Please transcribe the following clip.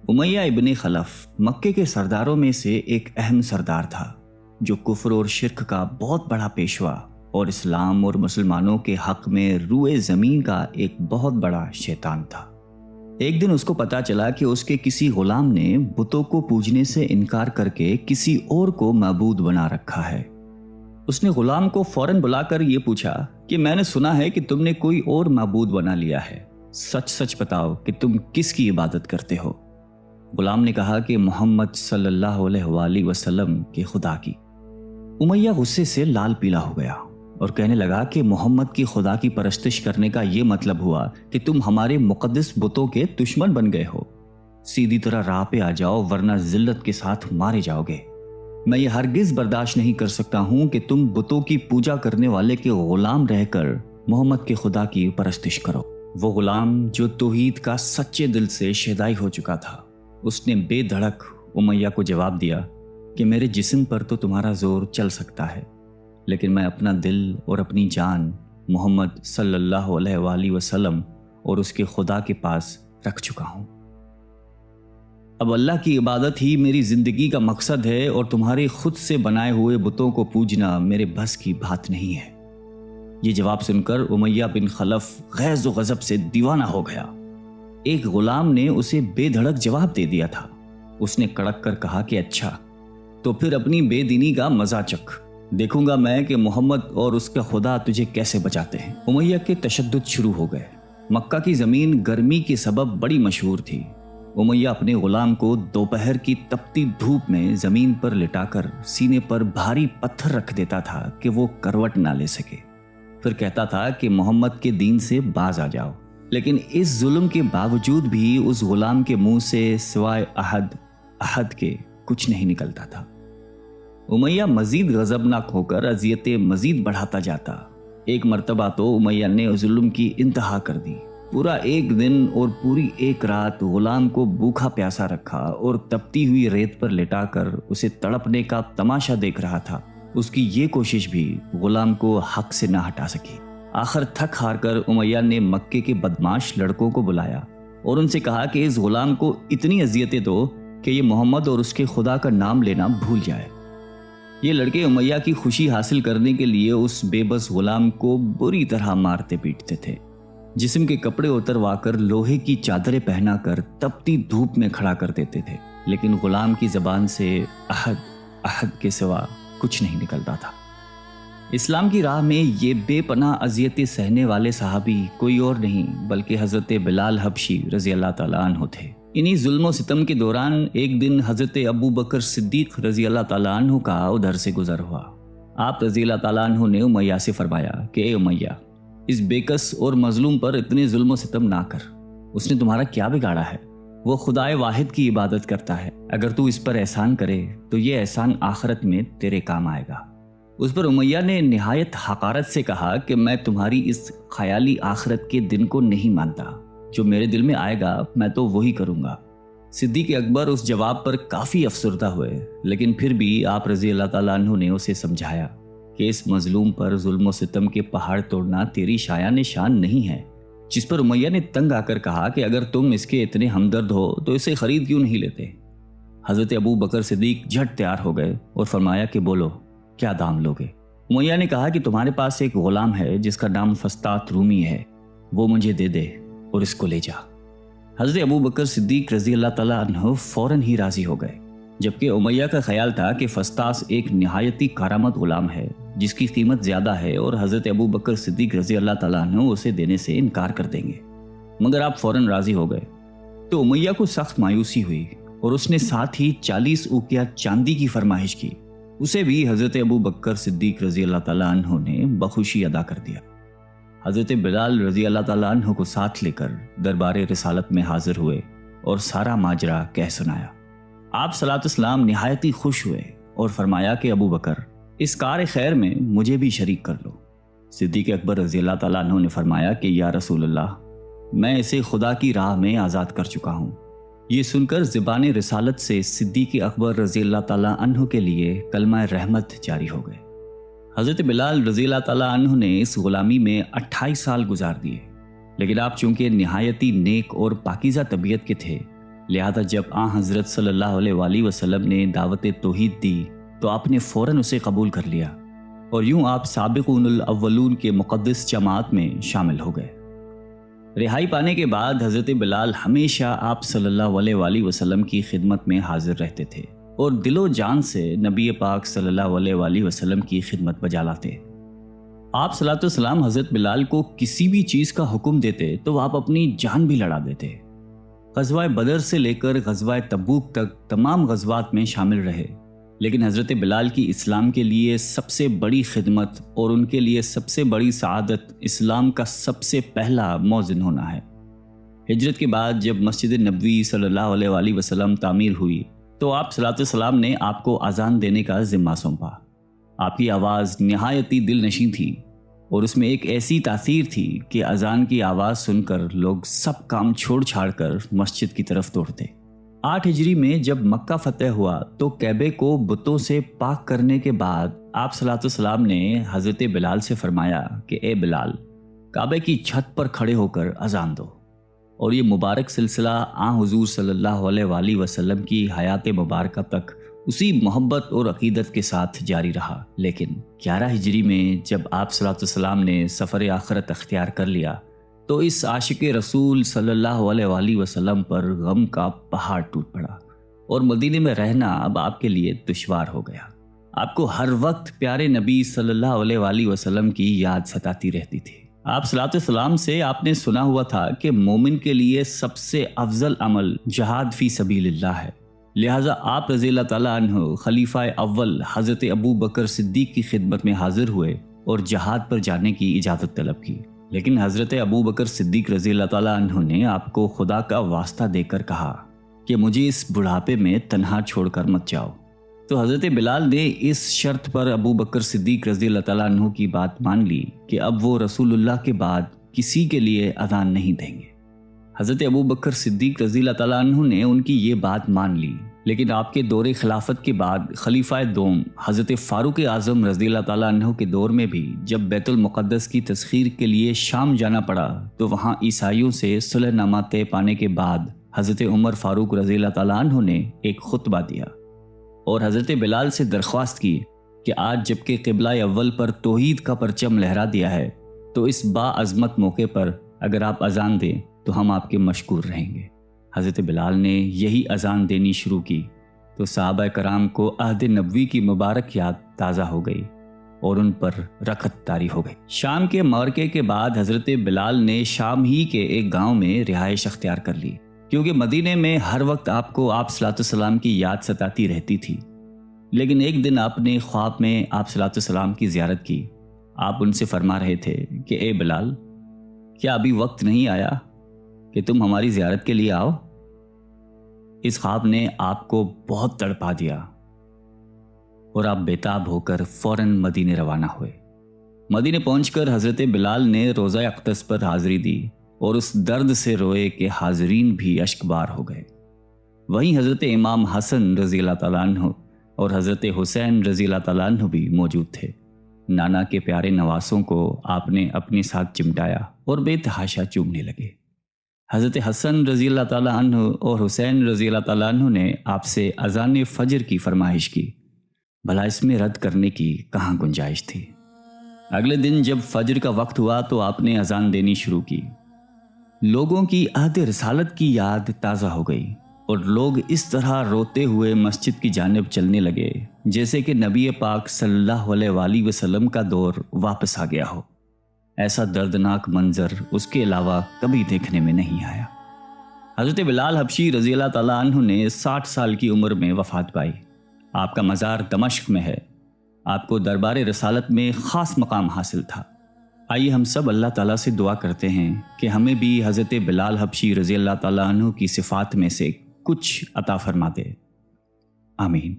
امیہ ابن خلف مکے کے سرداروں میں سے ایک اہم سردار تھا جو کفر اور شرک کا بہت بڑا پیشوا اور اسلام اور مسلمانوں کے حق میں روئے زمین کا ایک بہت بڑا شیطان تھا۔ ایک دن اس کو پتا چلا کہ اس کے کسی غلام نے بتوں کو پوجنے سے انکار کر کے کسی اور کو معبود بنا رکھا ہے۔ اس نے غلام کو فوراً بلا کر یہ پوچھا کہ میں نے سنا ہے کہ تم نے کوئی اور معبود بنا لیا ہے، سچ سچ بتاؤ کہ تم کس کی عبادت کرتے ہو؟ غلام نے کہا کہ محمد صلی اللہ علیہ وآلہ وسلم کے خدا کی۔ امیہ غصے سے لال پیلا ہو گیا اور کہنے لگا کہ محمد کی خدا کی پرستش کرنے کا یہ مطلب ہوا کہ تم ہمارے مقدس بتوں کے دشمن بن گئے ہو۔ سیدھی طرح راہ پہ آ جاؤ ورنہ ذلت کے ساتھ مارے جاؤ گے۔ میں یہ ہرگز برداشت نہیں کر سکتا ہوں کہ تم بتوں کی پوجا کرنے والے کے غلام رہ کر محمد کے خدا کی پرستش کرو۔ وہ غلام جو توحید کا سچے دل سے شیدائی ہو چکا تھا، اس نے بے دھڑک امیہ کو جواب دیا کہ میرے جسم پر تو تمہارا زور چل سکتا ہے، لیکن میں اپنا دل اور اپنی جان محمد صلی اللہ علیہ وآلہ وسلم اور اس کے خدا کے پاس رکھ چکا ہوں۔ اب اللہ کی عبادت ہی میری زندگی کا مقصد ہے اور تمہارے خود سے بنائے ہوئے بتوں کو پوجنا میرے بس کی بات نہیں ہے۔ یہ جواب سن کر امیہ بن خلف غیظ و غضب سے دیوانہ ہو گیا۔ ایک غلام نے اسے بے دھڑک جواب دے دیا تھا۔ اس نے کڑک کر کہا کہ اچھا تو پھر اپنی بے دینی کا مزہ چکھ، دیکھوں گا میں کہ محمد اور اس کا خدا تجھے کیسے بچاتے ہیں۔ امیہ کے تشدد شروع ہو گئے۔ مکہ کی زمین گرمی کے سبب بڑی مشہور تھی۔ امیہ اپنے غلام کو دوپہر کی تپتی دھوپ میں زمین پر لٹا کر سینے پر بھاری پتھر رکھ دیتا تھا کہ وہ کروٹ نہ لے سکے۔ پھر کہتا تھا کہ محمد کے دین سے باز آ جاؤ، لیکن اس ظلم کے باوجود بھی اس غلام کے منہ سے سوائے احد کے کچھ نہیں نکلتا تھا۔ امیہ مزید غضبناک ہو کر اذیتیں مزید بڑھاتا جاتا۔ ایک مرتبہ تو امیہ نے ظلم کی انتہا کر دی۔ پورا ایک دن اور پوری ایک رات غلام کو بھوکا پیاسا رکھا اور تپتی ہوئی ریت پر لٹا کر اسے تڑپنے کا تماشا دیکھ رہا تھا۔ اس کی یہ کوشش بھی غلام کو حق سے نہ ہٹا سکی۔ آخر تھک ہار کر امیہ نے مکے کے بدماش لڑکوں کو بلایا اور ان سے کہا کہ اس غلام کو اتنی اذیتیں دو کہ یہ محمد اور اس کے خدا کا نام لینا بھول جائے۔ یہ لڑکے امیہ کی خوشی حاصل کرنے کے لیے اس بے بس غلام کو بری طرح مارتے پیٹتے تھے۔ جسم کے کپڑے اتروا کر لوہے کی چادریں پہنا کر تپتی دھوپ میں کھڑا کر دیتے تھے، لیکن غلام کی زبان سے احد کے سوا کچھ نہیں نکلتا تھا۔ اسلام کی راہ میں یہ بے پناہ اذیتیں سہنے والے صحابی کوئی اور نہیں بلکہ حضرت بلال حبشی رضی اللہ تعالیٰ عنہ تھے۔ انہی ظلم و ستم کے دوران ایک دن حضرت ابو بکر صدیق رضی اللہ تعالیٰ عنہ کا ادھر سے گزر ہوا۔ آپ رضی اللہ تعالیٰ عنہ نے امیہ سے فرمایا کہ اے امیہ، اس بےکس اور مظلوم پر اتنے ظلم و ستم نہ کر۔ اس نے تمہارا کیا بگاڑا ہے؟ وہ خدائے واحد کی عبادت کرتا ہے۔ اگر تو اس پر احسان کرے تو یہ احسان آخرت میں تیرے کام آئے گا۔ اس پر امیہ نے نہایت حقارت سے کہا کہ میں تمہاری اس خیالی آخرت کے دن کو نہیں مانتا، جو میرے دل میں آئے گا میں تو وہی کروں گا۔ صدیق اکبر اس جواب پر کافی افسردہ ہوئے، لیکن پھر بھی آپ رضی اللہ تعالیٰ عنہ نے اسے سمجھایا کہ اس مظلوم پر ظلم و ستم کے پہاڑ توڑنا تیری شایان شان نہیں ہے۔ جس پر امیہ نے تنگ آ کر کہا کہ اگر تم اس کے اتنے ہمدرد ہو تو اسے خرید کیوں نہیں لیتے؟ حضرت ابو بکر صدیق جھٹ تیار ہو گئے اور فرمایا کہ بولو کیا دام لوگے؟ امیہ نے کہا کہ تمہارے پاس ایک غلام ہے جس کا نام فسطاط رومی ہے، وہ مجھے دے دے اور اس کو لے جا۔ حضرت ابو بکر صدیق رضی اللہ تعالیٰ عنہ فوراً ہی راضی ہو گئے، جبکہ امیہ کا خیال تھا کہ فسطاط ایک نہایتی کارآمد غلام ہے جس کی قیمت زیادہ ہے اور حضرت ابو بکر صدیق رضی اللہ تعالیٰ عنہ اسے دینے سے انکار کر دیں گے۔ مگر آپ فوراً راضی ہو گئے تو امیہ کو سخت مایوسی ہوئی اور اس نے ساتھ ہی 40 اوقیہ چاندی کی فرمائش کی۔ اسے بھی حضرت ابو بکر صدیق رضی اللہ تعالیٰ عنہ نے بخوشی ادا کر دیا۔ حضرت بلال رضی اللہ تعالیٰ عنہ کو ساتھ لے کر دربار رسالت میں حاضر ہوئے اور سارا ماجرا کہہ سنایا۔ آپ صلی اللہ علیہ وسلم نہایت ہی خوش ہوئے اور فرمایا کہ ابو بکر، اس کار خیر میں مجھے بھی شریک کر لو۔ صدیق اکبر رضی اللہ تعالیٰ عنہ نے فرمایا کہ یا رسول اللہ، میں اسے خدا کی راہ میں آزاد کر چکا ہوں۔ یہ سن کر زبان رسالت سے صدیق اکبر رضی اللہ تعالیٰ عنہ کے لیے کلمہ رحمت جاری ہو گئے۔ حضرت بلال رضی اللہ تعالیٰ عنہ نے اس غلامی میں 28 سال گزار دیے، لیکن آپ چونکہ نہایتی نیک اور پاکیزہ طبیعت کے تھے لہذا جب حضرت صلی اللہ علیہ وآلہ وسلم نے دعوت توحید دی تو آپ نے فوراً اسے قبول کر لیا، اور یوں آپ سابقون الاولون کے مقدس جماعت میں شامل ہو گئے۔ رہائی پانے کے بعد حضرت بلال ہمیشہ آپ صلی اللہ علیہ وآلہ وسلم کی خدمت میں حاضر رہتے تھے اور دل و جان سے نبی پاک صلی اللہ علیہ وآلہ وسلم کی خدمت بجا لاتے۔ آپ صلی اللہ علیہ وسلم حضرت بلال کو کسی بھی چیز کا حکم دیتے تو آپ اپنی جان بھی لڑا دیتے۔ غزوہ بدر سے لے کر غزوہ تبوک تک تمام غزوات میں شامل رہے، لیکن حضرت بلال کی اسلام کے لیے سب سے بڑی خدمت اور ان کے لیے سب سے بڑی سعادت اسلام کا سب سے پہلا مؤذن ہونا ہے۔ ہجرت کے بعد جب مسجد نبوی صلی اللہ علیہ وآلہ وسلم تعمیر ہوئی تو آپ صلی اللہ علیہ وسلم نے آپ کو اذان دینے کا ذمہ سونپا۔ آپ کی آواز نہایت ہی دل نشیں تھی اور اس میں ایک ایسی تاثیر تھی کہ اذان کی آواز سن کر لوگ سب کام چھوڑ چھاڑ کر مسجد کی طرف دوڑتے۔ 8 ہجری میں جب مکہ فتح ہوا تو کعبے کو بتوں سے پاک کرنے کے بعد آپ صلی اللہ علیہ وسلم نے حضرت بلال سے فرمایا کہ اے بلال، کعبے کی چھت پر کھڑے ہو کر اذان دو، اور یہ مبارک سلسلہ حضور صلی اللہ علیہ وآلہ وسلم کی حیات مبارکہ تک اسی محبت اور عقیدت کے ساتھ جاری رہا۔ لیکن 11 ہجری میں جب آپ صلی اللہ علیہ وسلم نے سفر آخرت اختیار کر لیا تو اس عاشق رسول صلی اللہ علیہ وآلہ وسلم پر غم کا پہاڑ ٹوٹ پڑا، اور مدینے میں رہنا اب آپ کے لیے دشوار ہو گیا۔ آپ کو ہر وقت پیارے نبی صلی اللہ علیہ وآلہ وسلم کی یاد ستاتی رہتی تھی۔ آپ صلی اللہ علیہ وسلم سے آپ نے سنا ہوا تھا کہ مومن کے لیے سب سے افضل عمل جہاد فی سبیل اللہ ہے، لہٰذا آپ رضی اللہ تعالیٰ عنہ خلیفہ اول حضرت ابو بکر صدیق کی خدمت میں حاضر ہوئے اور جہاد پر جانے کی اجازت طلب کی، لیکن حضرت ابو بکر صدیق رضی اللہ تعالیٰ عنہ نے آپ کو خدا کا واسطہ دے کر کہا کہ مجھے اس بڑھاپے میں تنہا چھوڑ کر مت جاؤ۔ تو حضرت بلال نے اس شرط پر ابو بکر صدیق رضی اللہ تعالیٰ عنہ کی بات مان لی کہ اب وہ رسول اللہ کے بعد کسی کے لیے اذان نہیں دیں گے۔ حضرت ابو بکر صدیق رضی اللہ تعالیٰ عنہ نے ان کی یہ بات مان لی، لیکن آپ کے دور خلافت کے بعد خلیفہ دوم حضرت فاروق اعظم رضی اللہ تعالیٰ عنہ کے دور میں بھی جب بیت المقدس کی تسخیر کے لیے شام جانا پڑا تو وہاں عیسائیوں سے صلح نامہ طے پانے کے بعد حضرت عمر فاروق رضی اللہ تعالیٰ عنہ نے ایک خطبہ دیا اور حضرت بلال سے درخواست کی کہ آج جب کہ قبلہ اول پر توحید کا پرچم لہرا دیا ہے تو اس باعظمت موقع پر اگر آپ اذان دیں تو ہم آپ کے مشکور رہیں گے۔ حضرت بلال نے یہی اذان دینی شروع کی تو صحابہ کرام کو عہد نبوی کی مبارک یاد تازہ ہو گئی اور ان پر رغبت طاری ہو گئی۔ شام کے معرکے کے بعد حضرت بلال نے شام ہی کے ایک گاؤں میں رہائش اختیار کر لی، کیونکہ مدینے میں ہر وقت آپ کو آپ صلی اللہ علیہ وسلم کی یاد ستاتی رہتی تھی۔ لیکن ایک دن آپ نے خواب میں آپ صلی اللہ علیہ وسلم کی زیارت کی۔ آپ ان سے فرما رہے تھے کہ اے بلال، کیا ابھی وقت نہیں آیا کہ تم ہماری زیارت کے لیے آؤ؟ اس خواب نے آپ کو بہت تڑپا دیا اور آپ بےتاب ہو کر فوراً مدینے روانہ ہوئے۔ مدینے پہنچ کر حضرت بلال نے روزہ اقدس پر حاضری دی اور اس درد سے روئے کہ حاضرین بھی اشک بار ہو گئے۔ وہیں حضرت امام حسن رضی اللہ تعالیٰ عنہ اور حضرت حسین رضی اللہ تعالیٰ عنہ بھی موجود تھے۔ نانا کے پیارے نواسوں کو آپ نے اپنے ساتھ چمٹایا اور بے تحاشا چومنے لگے۔ حضرت حسن رضی اللہ تعالیٰ عنہ اور حسین رضی اللہ تعالیٰ عنہ نے آپ سے اذان فجر کی فرمائش کی، بھلا اس میں رد کرنے کی کہاں گنجائش تھی؟ اگلے دن جب فجر کا وقت ہوا تو آپ نے اذان دینی شروع کی۔ لوگوں کی عہد رسالت کی یاد تازہ ہو گئی اور لوگ اس طرح روتے ہوئے مسجد کی جانب چلنے لگے جیسے کہ نبی پاک صلی اللہ علیہ وآلہ وسلم کا دور واپس آ گیا ہو۔ ایسا دردناک منظر اس کے علاوہ کبھی دیکھنے میں نہیں آیا۔ حضرت بلال حبشی رضی اللہ تعالیٰ عنہ نے 60 سال کی عمر میں وفات پائی۔ آپ کا مزار دمشق میں ہے۔ آپ کو دربار رسالت میں خاص مقام حاصل تھا۔ آئیے ہم سب اللہ تعالیٰ سے دعا کرتے ہیں کہ ہمیں بھی حضرت بلال حبشی رضی اللہ تعالیٰ عنہ کی صفات میں سے کچھ عطا فرما دے۔ آمین۔